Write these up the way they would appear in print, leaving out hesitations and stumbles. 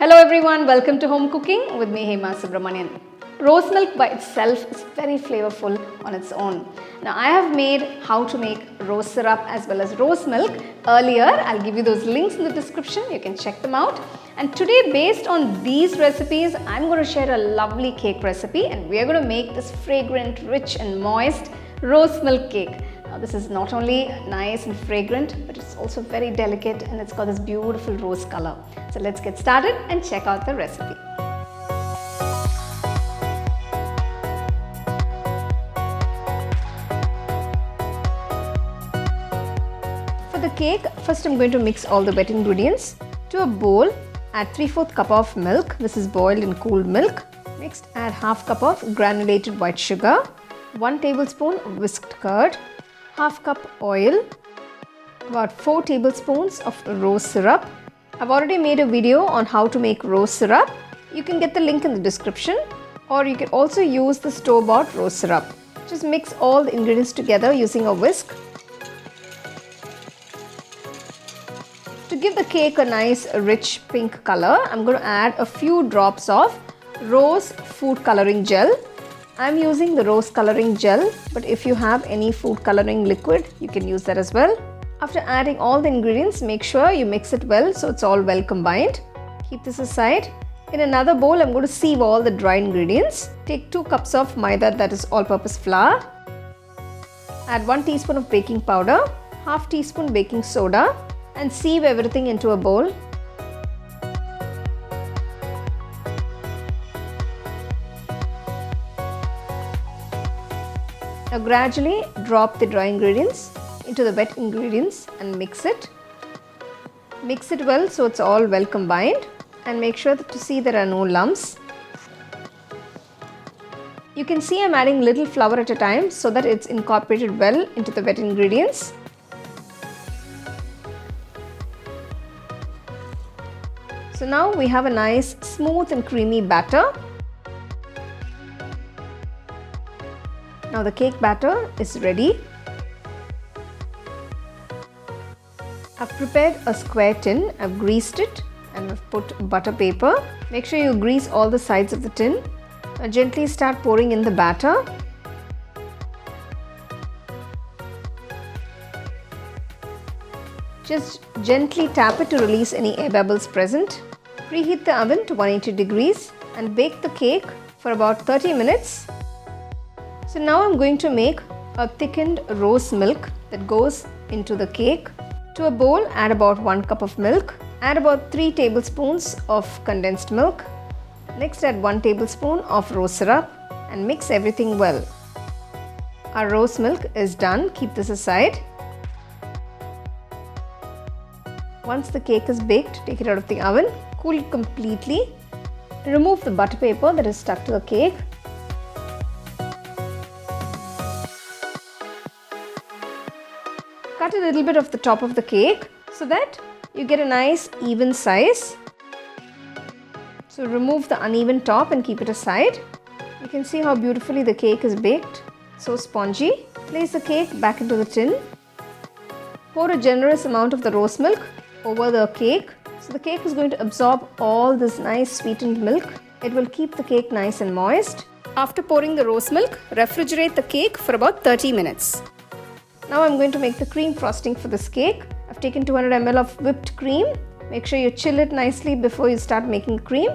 Hello everyone, welcome to Home Cooking with me Hema Subramanian. Rose milk by itself is very flavorful on its own. Now I have made how to make rose syrup as well as rose milk earlier. I'll give you those links in the description, you can check them out. And today, based on these recipes, I'm going to share a lovely cake recipe and we are going to make this fragrant, rich and moist rose milk cake. Now this is not only nice and fragrant, but it's also very delicate and it's got this beautiful rose color. So let's get started and check out the recipe. For the cake, first I'm going to mix all the wet ingredients. To a bowl, add 3/4 cup of milk. This is boiled in cooled milk. Next, add half cup of granulated white sugar, 1 tablespoon whisked curd, half cup oil, about 4 tablespoons of rose syrup. I've already made a video on how to make rose syrup. You can get the link in the description, or you can also use the store-bought rose syrup. Just mix all the ingredients together using a whisk. To give the cake a nice rich pink color, I'm going to add a few drops of rose food coloring gel. I'm using the rose coloring gel, but if you have any food coloring liquid, you can use that as well. After adding all the ingredients, make sure you mix it well so it's all well combined. Keep this aside. In another bowl, I'm going to sieve all the dry ingredients. Take 2 cups of Maida, that is all-purpose flour. Add 1 teaspoon of baking powder, half teaspoon baking soda, and sieve everything into a bowl. Now gradually drop the dry ingredients into the wet ingredients and mix it. Mix it well so it's all well combined and make sure to see there are no lumps. You can see I'm adding little flour at a time so that it's incorporated well into the wet ingredients. So now we have a nice smooth and creamy batter. Now the cake batter is ready. I've prepared a square tin. I've greased it and I've put butter paper. Make sure you grease all the sides of the tin. Now gently start pouring in the batter. Just gently tap it to release any air bubbles present. Preheat the oven to 180 degrees and bake the cake for about 30 minutes. So now I'm going to make a thickened rose milk that goes into the cake. To a bowl, add about 1 cup of milk. Add about 3 tablespoons of condensed milk. Next, add 1 tablespoon of rose syrup and mix everything well. Our rose milk is done. Keep this aside. Once the cake is baked, take it out of the oven, cool it completely. Remove the butter paper that is stuck to the cake. Cut a little bit of the top of the cake so that you get a nice even size. So remove the uneven top and keep it aside. You can see how beautifully the cake is baked, so spongy. Place the cake back into the tin. Pour a generous amount of the rose milk over the cake. So the cake is going to absorb all this nice sweetened milk. It will keep the cake nice and moist. After pouring the rose milk, refrigerate the cake for about 30 minutes. Now I'm going to make the cream frosting for this cake. I've taken 200 ml of whipped cream. Make sure you chill it nicely before you start making the cream.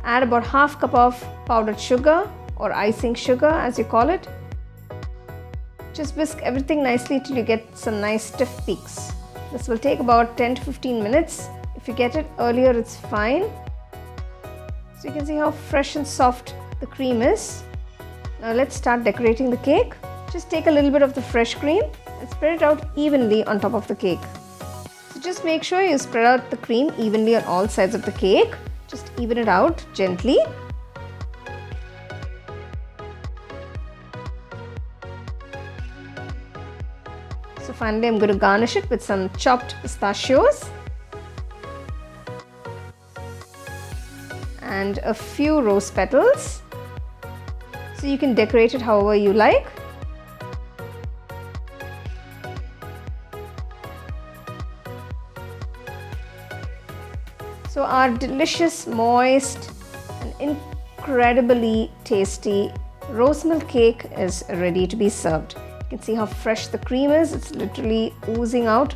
Add about half cup of powdered sugar or icing sugar as you call it. Just whisk everything nicely till you get some nice stiff peaks. This will take about 10 to 15 minutes. If you get it earlier, it's fine. So you can see how fresh and soft the cream is. Now let's start decorating the cake. Just take a little bit of the fresh cream and spread it out evenly on top of the cake. So just make sure you spread out the cream evenly on all sides of the cake. Just even it out gently. So finally I'm going to garnish it with some chopped pistachios and a few rose petals. So you can decorate it however you like. So our delicious, moist and incredibly tasty rose milk cake is ready to be served. You can see how fresh the cream is. It's literally oozing out.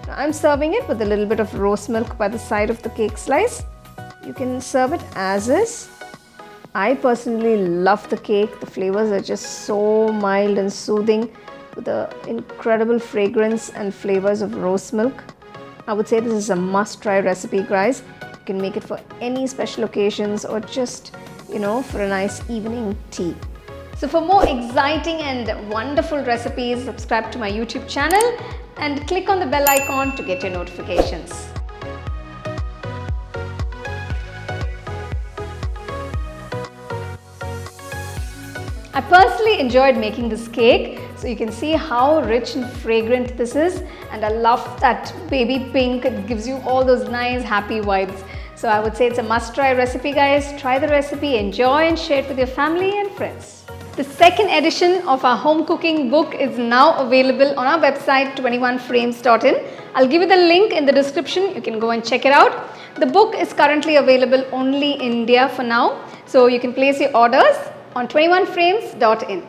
Now I'm serving it with a little bit of rose milk by the side of the cake slice. You can serve it as is. I personally love the cake. The flavors are just so mild and soothing with the incredible fragrance and flavors of rose milk. I would say this is a must-try recipe, guys. You can make it for any special occasions or just, for a nice evening tea. So for more exciting and wonderful recipes, subscribe to my YouTube channel and click on the bell icon to get your notifications. I personally enjoyed making this cake, so you can see how rich and fragrant this is, and I love that baby pink. It gives you all those nice happy vibes. So I would say it's a must-try recipe, guys. Try the recipe, enjoy and share it with your family and friends. The second edition of our home cooking book is now available on our website 21frames.in. I'll give you the link in the description. You can go and check it out. The book is currently available only in India for now, so you can place your orders on 21frames.in.